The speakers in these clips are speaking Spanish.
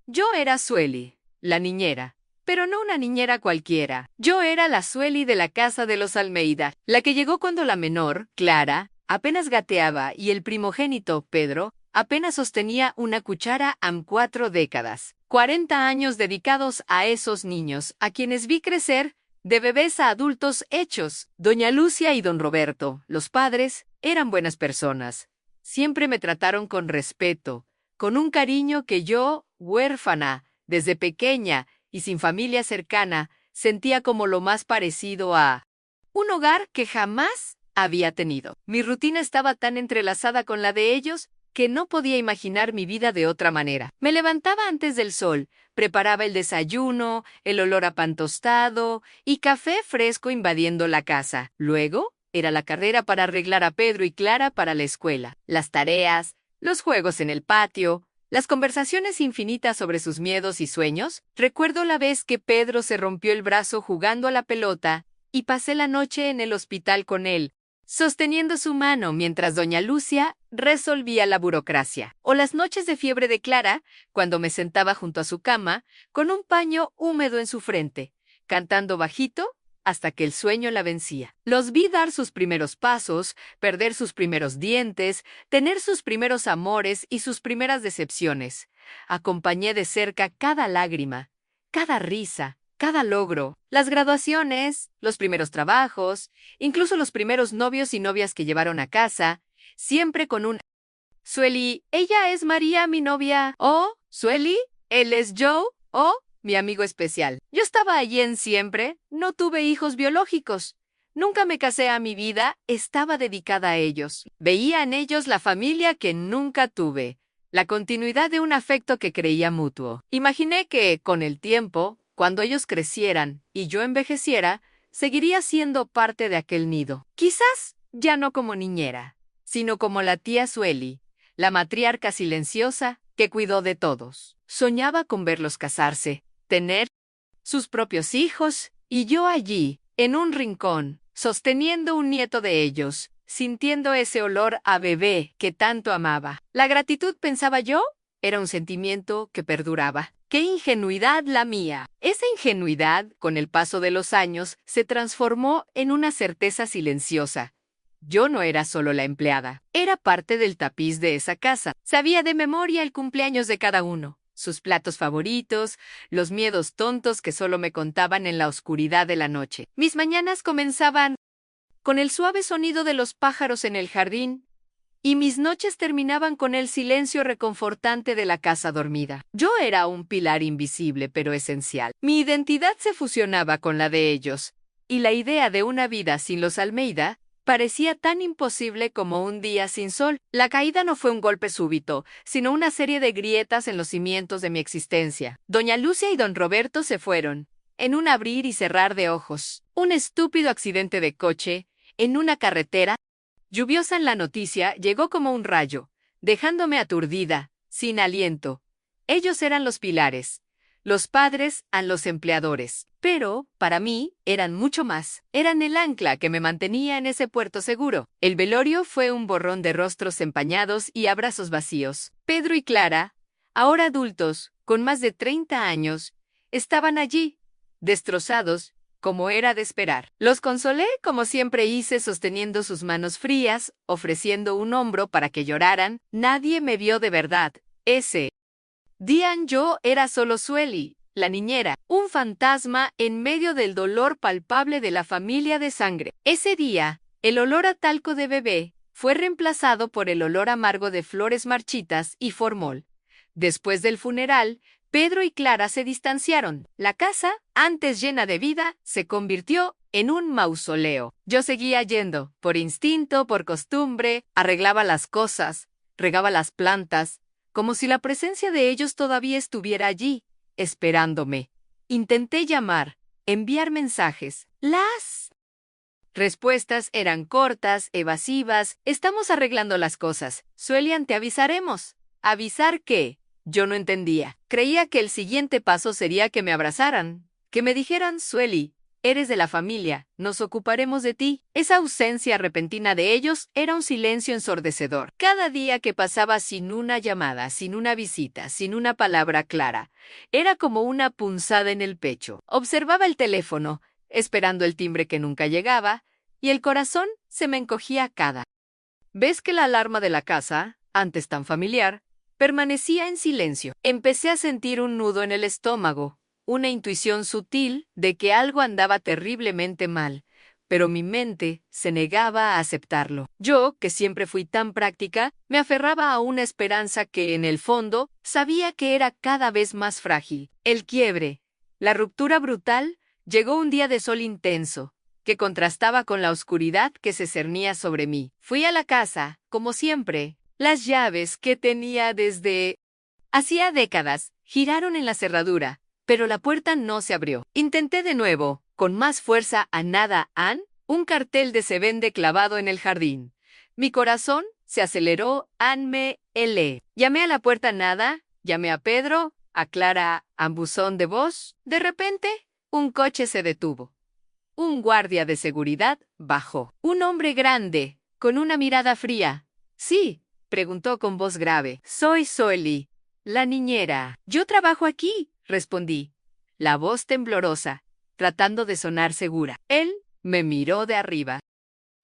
Yo era Sueli, la niñera, pero no una niñera cualquiera. Yo era la Sueli de la casa de los Almeida, la que llegó cuando la menor, Clara, apenas gateaba y el primogénito, Pedro, apenas sostenía una cuchara a 4 décadas. 40 años dedicados a esos niños, a quienes vi crecer de bebés a adultos hechos. Doña Lucia y don Roberto, los padres, eran buenas personas. Siempre me trataron con respeto, con un cariño que yo, huérfana, desde pequeña y sin familia cercana, sentía como lo más parecido a un hogar que jamás había tenido. Mi rutina estaba tan entrelazada con la de ellos que no podía imaginar mi vida de otra manera. Me levantaba antes del sol, preparaba el desayuno, el olor a pan tostado y café fresco invadiendo la casa. Luego, era la carrera para arreglar a Pedro y Clara para la escuela, las tareas, los juegos en el patio, las conversaciones infinitas sobre sus miedos y sueños. Recuerdo la vez que Pedro se rompió el brazo jugando a la pelota y pasé la noche en el hospital con él, sosteniendo su mano mientras doña Lucia resolvía la burocracia. O las noches de fiebre de Clara, cuando me sentaba junto a su cama, con un paño húmedo en su frente, cantando bajito hasta que el sueño la vencía. Los vi dar sus primeros pasos, perder sus primeros dientes, tener sus primeros amores y sus primeras decepciones. Acompañé de cerca cada lágrima, cada risa, cada logro, las graduaciones, los primeros trabajos, incluso los primeros novios y novias que llevaron a casa, siempre con un Sueli, ella es María, mi novia. Oh, Sueli, él es Joe. Oh, mi amigo especial. Yo estaba allí en siempre, no tuve hijos biológicos. Nunca me casé a mi vida, estaba dedicada a ellos. Veía en ellos la familia que nunca tuve, la continuidad de un afecto que creía mutuo. Imaginé que, con el tiempo, cuando ellos crecieran y yo envejeciera, seguiría siendo parte de aquel nido. Quizás ya no como niñera, sino como la tía Sueli, la matriarca silenciosa que cuidó de todos. Soñaba con verlos casarse, tener sus propios hijos, y yo allí, en un rincón, sosteniendo un nieto de ellos, sintiendo ese olor a bebé que tanto amaba. La gratitud, pensaba yo, era un sentimiento que perduraba. ¡Qué ingenuidad la mía! Esa ingenuidad, con el paso de los años, se transformó en una certeza silenciosa. Yo no era solo la empleada, era parte del tapiz de esa casa. Sabía de memoria el cumpleaños de cada uno, sus platos favoritos, los miedos tontos que solo me contaban en la oscuridad de la noche. Mis mañanas comenzaban con el suave sonido de los pájaros en el jardín, y mis noches terminaban con el silencio reconfortante de la casa dormida. Yo era un pilar invisible pero esencial. Mi identidad se fusionaba con la de ellos, y la idea de una vida sin los Almeida parecía tan imposible como un día sin sol. La caída no fue un golpe súbito, sino una serie de grietas en los cimientos de mi existencia. Doña Lucia y don Roberto se fueron, en un abrir y cerrar de ojos. Un estúpido accidente de coche, en una carretera lluviosa. En la noticia llegó como un rayo, dejándome aturdida, sin aliento. Ellos eran los pilares, los padres a los empleadores. Pero, para mí, eran mucho más. Eran el ancla que me mantenía en ese puerto seguro. El velorio fue un borrón de rostros empañados y abrazos vacíos. Pedro y Clara, ahora adultos, con más de 30 años, estaban allí, destrozados, como era de esperar. Los consolé como siempre hice, sosteniendo sus manos frías, ofreciendo un hombro para que lloraran. Nadie me vio de verdad. Ese día yo era solo Sueli, la niñera, un fantasma en medio del dolor palpable de la familia de sangre. Ese día, el olor a talco de bebé fue reemplazado por el olor amargo de flores marchitas y formol. Después del funeral, Pedro y Clara se distanciaron. La casa, antes llena de vida, se convirtió en un mausoleo. Yo seguía yendo, por instinto, por costumbre, arreglaba las cosas, regaba las plantas, como si la presencia de ellos todavía estuviera allí, esperándome. Intenté llamar, enviar mensajes. Las respuestas eran cortas, evasivas. Estamos arreglando las cosas. Suelian, te avisaremos. ¿Avisar qué? Yo no entendía. Creía que el siguiente paso sería que me abrazaran, que me dijeran, Sueli, eres de la familia, nos ocuparemos de ti. Esa ausencia repentina de ellos era un silencio ensordecedor. Cada día que pasaba sin una llamada, sin una visita, sin una palabra clara, era como una punzada en el pecho. Observaba el teléfono, esperando el timbre que nunca llegaba, y el corazón se me encogía cada vez que la alarma de la casa, antes tan familiar, permanecía en silencio. Empecé a sentir un nudo en el estómago, una intuición sutil de que algo andaba terriblemente mal, pero mi mente se negaba a aceptarlo. Yo, que siempre fui tan práctica, me aferraba a una esperanza que, en el fondo, sabía que era cada vez más frágil. El quiebre, la ruptura brutal, llegó un día de sol intenso, que contrastaba con la oscuridad que se cernía sobre mí. Fui a la casa, como siempre. Las llaves que tenía desde hacía décadas giraron en la cerradura, pero la puerta no se abrió. Intenté de nuevo, con más fuerza a nada, Ann, un cartel de se vende clavado en el jardín. Mi corazón se aceleró, Ann me helé. Llamé a la puerta, nada, llamé a Pedro, a Clara, a buzón de voz. De repente, un coche se detuvo. Un guardia de seguridad bajó. Un hombre grande, con una mirada fría. Sí, preguntó con voz grave. Soy Zoe, la niñera. Yo trabajo aquí, respondí, la voz temblorosa, tratando de sonar segura. Él me miró de arriba.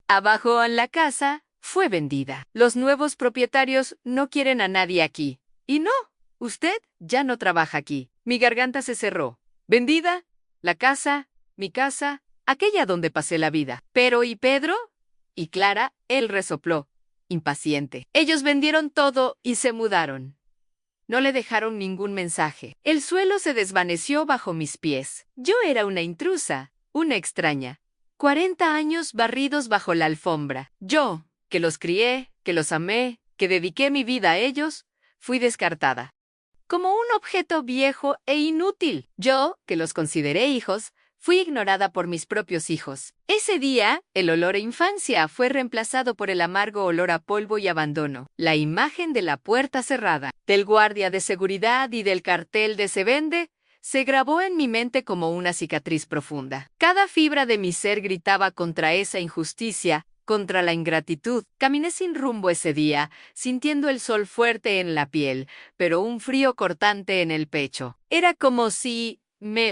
Abajo en la casa fue vendida. Los nuevos propietarios no quieren a nadie aquí. Y no, usted ya no trabaja aquí. Mi garganta se cerró. ¿Vendida? La casa, mi casa, aquella donde pasé la vida. ¿Pero y Pedro? Y Clara, él resopló, impaciente. Ellos vendieron todo y se mudaron. No le dejaron ningún mensaje. El suelo se desvaneció bajo mis pies. Yo era una intrusa, una extraña. 40 años barridos bajo la alfombra. Yo, que los crié, que los amé, que dediqué mi vida a ellos, fui descartada. Como un objeto viejo e inútil. Yo, que los consideré hijos, fui ignorada por mis propios hijos. Ese día, el olor a infancia fue reemplazado por el amargo olor a polvo y abandono. La imagen de la puerta cerrada, del guardia de seguridad y del cartel de se vende, se grabó en mi mente como una cicatriz profunda. Cada fibra de mi ser gritaba contra esa injusticia, contra la ingratitud. Caminé sin rumbo ese día, sintiendo el sol fuerte en la piel, pero un frío cortante en el pecho. Era como si me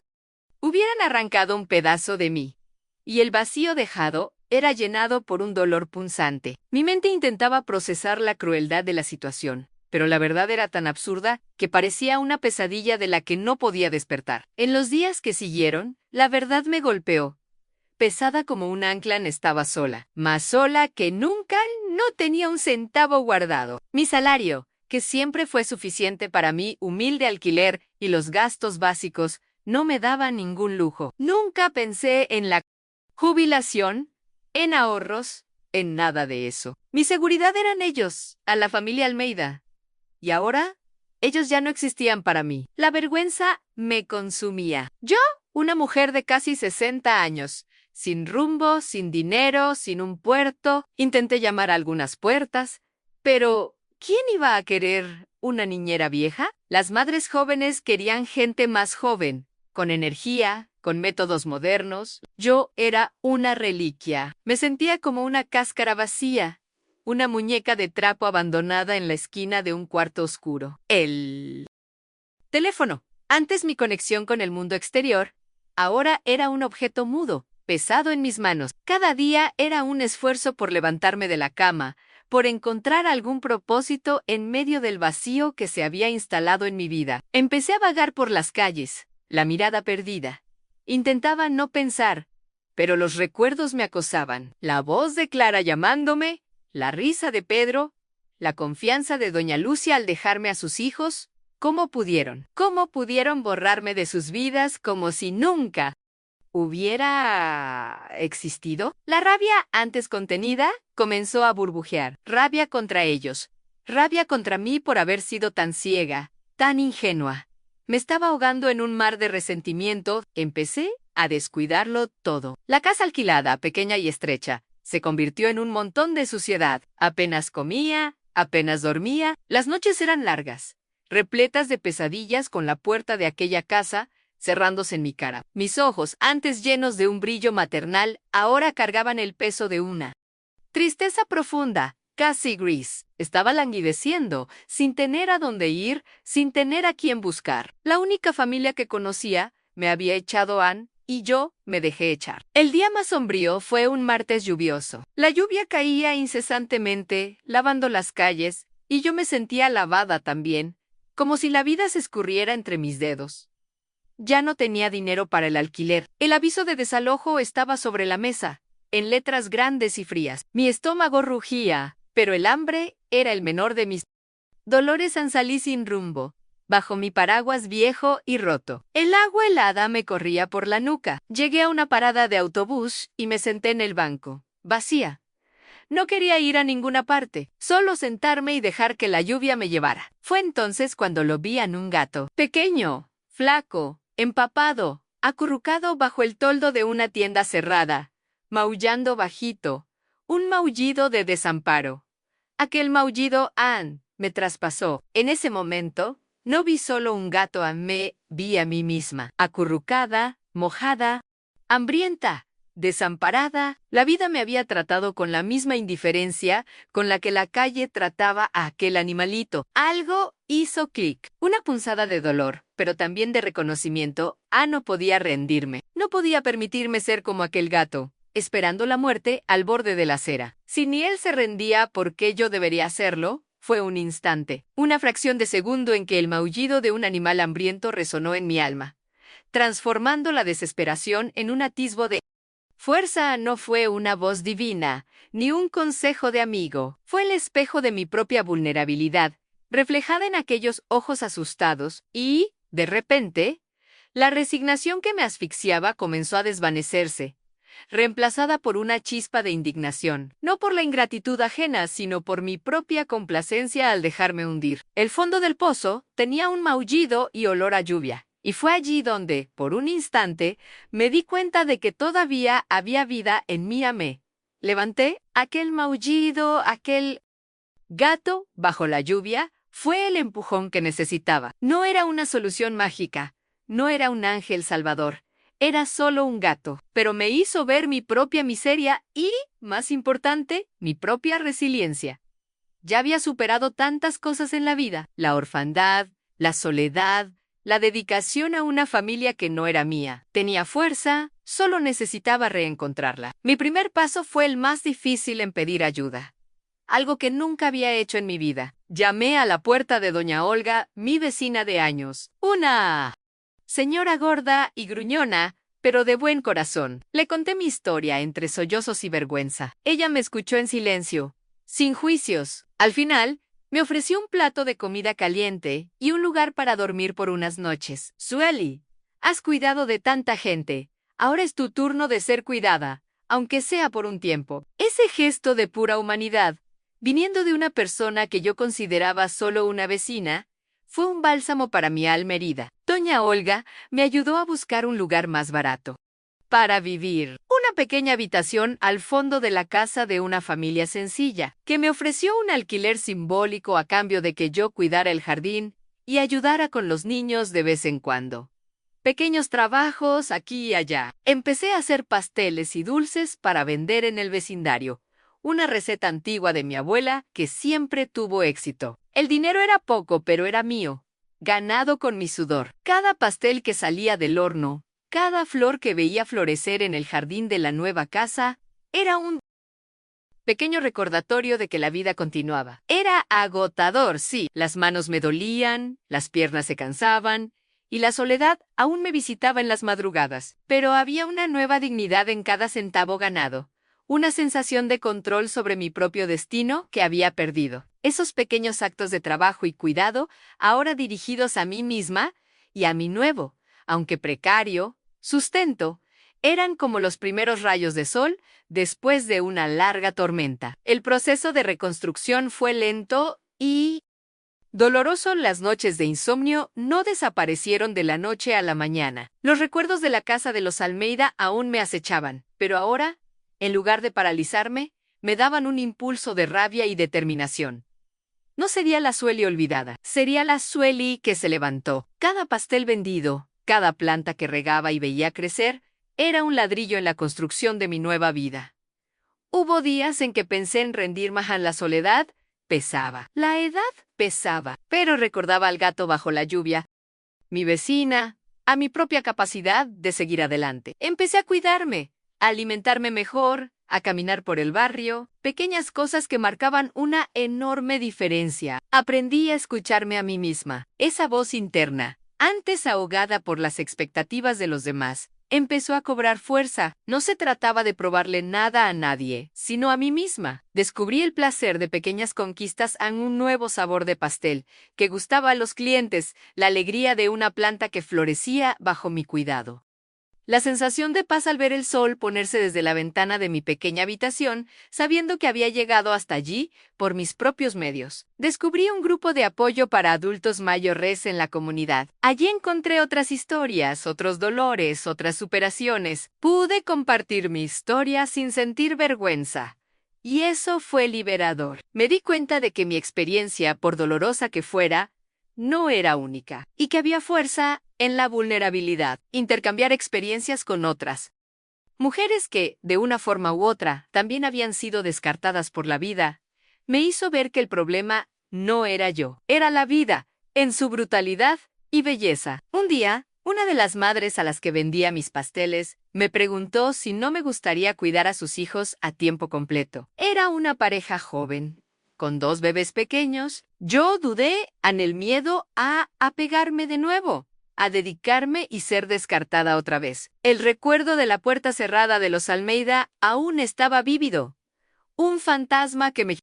hubieran arrancado un pedazo de mí, y el vacío dejado era llenado por un dolor punzante. Mi mente intentaba procesar la crueldad de la situación, pero la verdad era tan absurda que parecía una pesadilla de la que no podía despertar. En los días que siguieron, la verdad me golpeó. Pesada como un ancla, estaba sola, más sola que nunca, no tenía un centavo guardado. Mi salario, que siempre fue suficiente para mi humilde alquiler y los gastos básicos, no me daba ningún lujo. Nunca pensé en la jubilación, en ahorros, en nada de eso. Mi seguridad eran ellos, a la familia Almeida. Y ahora, ellos ya no existían para mí. La vergüenza me consumía. Yo, una mujer de casi 60 años, sin rumbo, sin dinero, sin un puerto, intenté llamar a algunas puertas, pero ¿quién iba a querer una niñera vieja? Las madres jóvenes querían gente más joven, con energía, con métodos modernos. Yo era una reliquia. Me sentía como una cáscara vacía, una muñeca de trapo abandonada en la esquina de un cuarto oscuro. El teléfono. Antes mi conexión con el mundo exterior, ahora era un objeto mudo, pesado en mis manos. Cada día era un esfuerzo por levantarme de la cama, por encontrar algún propósito en medio del vacío que se había instalado en mi vida. Empecé a vagar por las calles, la mirada perdida. Intentaba no pensar, pero los recuerdos me acosaban. La voz de Clara llamándome, la risa de Pedro, la confianza de doña Lucia al dejarme a sus hijos. ¿Cómo pudieron? ¿Cómo pudieron borrarme de sus vidas como si nunca hubiera existido? La rabia, antes contenida, comenzó a burbujear. Rabia contra ellos. Rabia contra mí por haber sido tan ciega, tan ingenua. Me estaba ahogando en un mar de resentimiento. Empecé a descuidarlo todo. La casa alquilada, pequeña y estrecha, se convirtió en un montón de suciedad. Apenas comía, apenas dormía. Las noches eran largas, repletas de pesadillas con la puerta de aquella casa cerrándose en mi cara. Mis ojos, antes llenos de un brillo maternal, ahora cargaban el peso de una tristeza profunda, casi gris. Estaba languideciendo, sin tener a dónde ir, sin tener a quién buscar. La única familia que conocía me había echado Ann, y yo me dejé echar. El día más sombrío fue un martes lluvioso. La lluvia caía incesantemente, lavando las calles, y yo me sentía lavada también, como si la vida se escurriera entre mis dedos. Ya no tenía dinero para el alquiler. El aviso de desalojo estaba sobre la mesa, en letras grandes y frías. Mi estómago rugía, pero el hambre era el menor de mis dolores. Salí sin rumbo, bajo mi paraguas viejo y roto. El agua helada me corría por la nuca. Llegué a una parada de autobús y me senté en el banco, vacía. No quería ir a ninguna parte, solo sentarme y dejar que la lluvia me llevara. Fue entonces cuando lo vi en un gato, pequeño, flaco, empapado, acurrucado bajo el toldo de una tienda cerrada, maullando bajito, un maullido de desamparo. Aquel maullido, Ann, me traspasó. En ese momento, no vi solo un gato, vi a mí misma, acurrucada, mojada, hambrienta, desamparada. La vida me había tratado con la misma indiferencia con la que la calle trataba a aquel animalito. Algo hizo clic, una punzada de dolor, pero también de reconocimiento. No podía rendirme, no podía permitirme ser como aquel gato, esperando la muerte al borde de la acera. Si ni él se rendía, ¿por qué yo debería hacerlo? Fue un instante, una fracción de segundo en que el maullido de un animal hambriento resonó en mi alma, transformando la desesperación en un atisbo de fuerza. No fue una voz divina, ni un consejo de amigo. Fue el espejo de mi propia vulnerabilidad, reflejada en aquellos ojos asustados, y, de repente, la resignación que me asfixiaba comenzó a desvanecerse, reemplazada por una chispa de indignación, no por la ingratitud ajena, sino por mi propia complacencia al dejarme hundir. El fondo del pozo tenía un maullido y olor a lluvia, y fue allí donde, por un instante, me di cuenta de que todavía había vida en mí. Levanté aquel maullido, aquel gato bajo la lluvia, fue el empujón que necesitaba. No era una solución mágica, no era un ángel salvador. Era solo un gato, pero me hizo ver mi propia miseria y, más importante, mi propia resiliencia. Ya había superado tantas cosas en la vida: la orfandad, la soledad, la dedicación a una familia que no era mía. Tenía fuerza, solo necesitaba reencontrarla. Mi primer paso fue el más difícil en pedir ayuda, algo que nunca había hecho en mi vida. Llamé a la puerta de doña Olga, mi vecina de años, una señora gorda y gruñona, pero de buen corazón. Le conté mi historia entre sollozos y vergüenza. Ella me escuchó en silencio, sin juicios. Al final, me ofreció un plato de comida caliente y un lugar para dormir por unas noches. Sueli, has cuidado de tanta gente. Ahora es tu turno de ser cuidada, aunque sea por un tiempo. Ese gesto de pura humanidad, viniendo de una persona que yo consideraba solo una vecina, fue un bálsamo para mi alma herida. Doña Olga me ayudó a buscar un lugar más barato para vivir, una pequeña habitación al fondo de la casa de una familia sencilla, que me ofreció un alquiler simbólico a cambio de que yo cuidara el jardín y ayudara con los niños de vez en cuando. Pequeños trabajos aquí y allá. Empecé a hacer pasteles y dulces para vender en el vecindario, una receta antigua de mi abuela que siempre tuvo éxito. El dinero era poco, pero era mío, ganado con mi sudor. Cada pastel que salía del horno, cada flor que veía florecer en el jardín de la nueva casa, era un pequeño recordatorio de que la vida continuaba. Era agotador, sí. Las manos me dolían, las piernas se cansaban, y la soledad aún me visitaba en las madrugadas. Pero había una nueva dignidad en cada centavo ganado, una sensación de control sobre mi propio destino que había perdido. Esos pequeños actos de trabajo y cuidado, ahora dirigidos a mí misma y a mi nuevo, aunque precario, sustento, eran como los primeros rayos de sol después de una larga tormenta. El proceso de reconstrucción fue lento y doloroso. Las noches de insomnio no desaparecieron de la noche a la mañana. Los recuerdos de la casa de los Almeida aún me acechaban, pero ahora, en lugar de paralizarme, me daban un impulso de rabia y determinación. No sería la Sueli olvidada, sería la Sueli que se levantó. Cada pastel vendido, Cada planta que regaba y veía crecer era un ladrillo en la construcción de mi nueva vida. Hubo días en que pensé en rendirme a la soledad. Pesaba. La edad pesaba. Pero recordaba al gato bajo la lluvia, mi vecina, a mi propia capacidad de seguir adelante. Empecé a cuidarme, a alimentarme mejor, a caminar por el barrio, pequeñas cosas que marcaban una enorme diferencia. Aprendí a escucharme a mí misma. Esa voz interna, antes ahogada por las expectativas de los demás, empezó a cobrar fuerza. No se trataba de probarle nada a nadie, sino a mí misma. Descubrí el placer de pequeñas conquistas en un nuevo sabor de pastel, que gustaba a los clientes, la alegría de una planta que florecía bajo mi cuidado. La sensación de paz al ver el sol ponerse desde la ventana de mi pequeña habitación, sabiendo que había llegado hasta allí por mis propios medios. Descubrí un grupo de apoyo para adultos mayores en la comunidad. Allí encontré otras historias, otros dolores, otras superaciones. Pude compartir mi historia sin sentir vergüenza. Y eso fue liberador. Me di cuenta de que mi experiencia, por dolorosa que fuera, no era única, y que había fuerza en la vulnerabilidad, intercambiar experiencias con otras. Mujeres que, de una forma u otra, también habían sido descartadas por la vida, me hizo ver que el problema no era yo, era la vida, en su brutalidad y belleza. Un día, una de las madres a las que vendía mis pasteles me preguntó si no me gustaría cuidar a sus hijos a tiempo completo. Era una pareja joven, con 2 bebés pequeños. Yo dudé en el miedo a apegarme de nuevo, a dedicarme y ser descartada otra vez. El recuerdo de la puerta cerrada de los Almeida aún estaba vívido. Un fantasma que me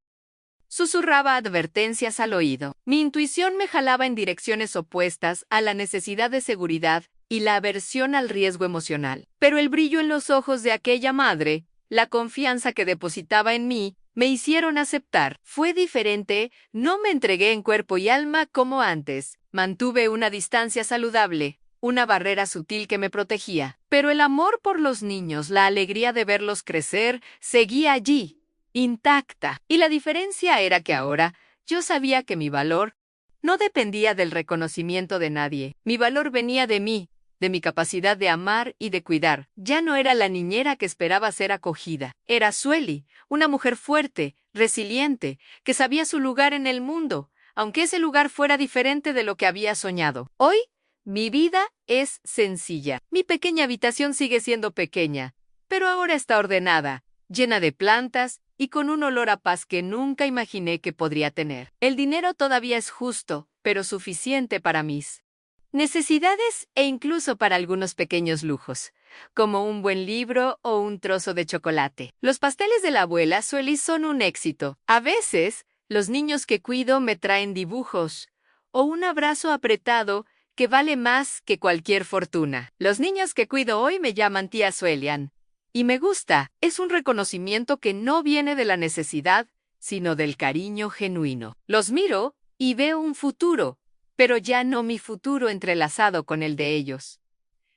susurraba advertencias al oído. Mi intuición me jalaba en direcciones opuestas a la necesidad de seguridad y la aversión al riesgo emocional. Pero el brillo en los ojos de aquella madre, la confianza que depositaba en mí, me hicieron aceptar. Fue diferente, no me entregué en cuerpo y alma como antes. Mantuve una distancia saludable, una barrera sutil que me protegía. Pero el amor por los niños, la alegría de verlos crecer, seguía allí, intacta. Y la diferencia era que ahora yo sabía que mi valor no dependía del reconocimiento de nadie. Mi valor venía de mí, de mi capacidad de amar y de cuidar. Ya no era la niñera que esperaba ser acogida. Era Sueli, una mujer fuerte, resiliente, que sabía su lugar en el mundo, aunque ese lugar fuera diferente de lo que había soñado. Hoy, mi vida es sencilla. Mi pequeña habitación sigue siendo pequeña, pero ahora está ordenada, llena de plantas y con un olor a paz que nunca imaginé que podría tener. El dinero todavía es justo, pero suficiente para mis necesidades e incluso para algunos pequeños lujos, como un buen libro o un trozo de chocolate. Los pasteles de la abuela Sueli son un éxito. A veces, los niños que cuido me traen dibujos o un abrazo apretado que vale más que cualquier fortuna. Los niños que cuido hoy me llaman tía Suelian. Y me gusta, es un reconocimiento que no viene de la necesidad, sino del cariño genuino. Los miro y veo un futuro, pero ya no mi futuro entrelazado con el de ellos.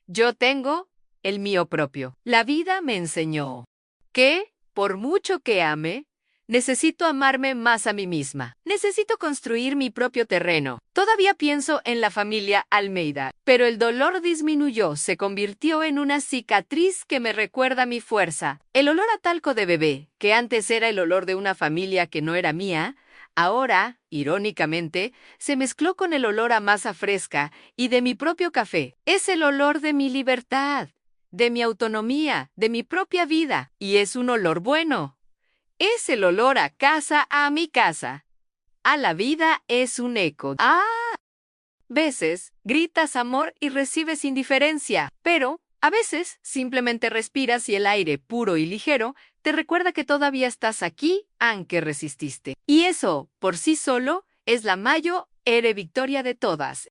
Yo tengo el mío propio. La vida me enseñó que, por mucho que ame, necesito amarme más a mí misma. Necesito construir mi propio terreno. Todavía pienso en la familia Almeida, pero el dolor disminuyó, se convirtió en una cicatriz que me recuerda mi fuerza. El olor a talco de bebé, que antes era el olor de una familia que no era mía, ahora, irónicamente, se mezcló con el olor a masa fresca y de mi propio café. Es el olor de mi libertad, de mi autonomía, de mi propia vida, y es un olor bueno. Es el olor a casa, a mi casa. A la vida es un eco. Veces gritas amor y recibes indiferencia, pero a veces simplemente respiras y el aire puro y ligero te recuerda que todavía estás aquí, aunque resististe. Y eso, por sí solo, es la mayor victoria de todas.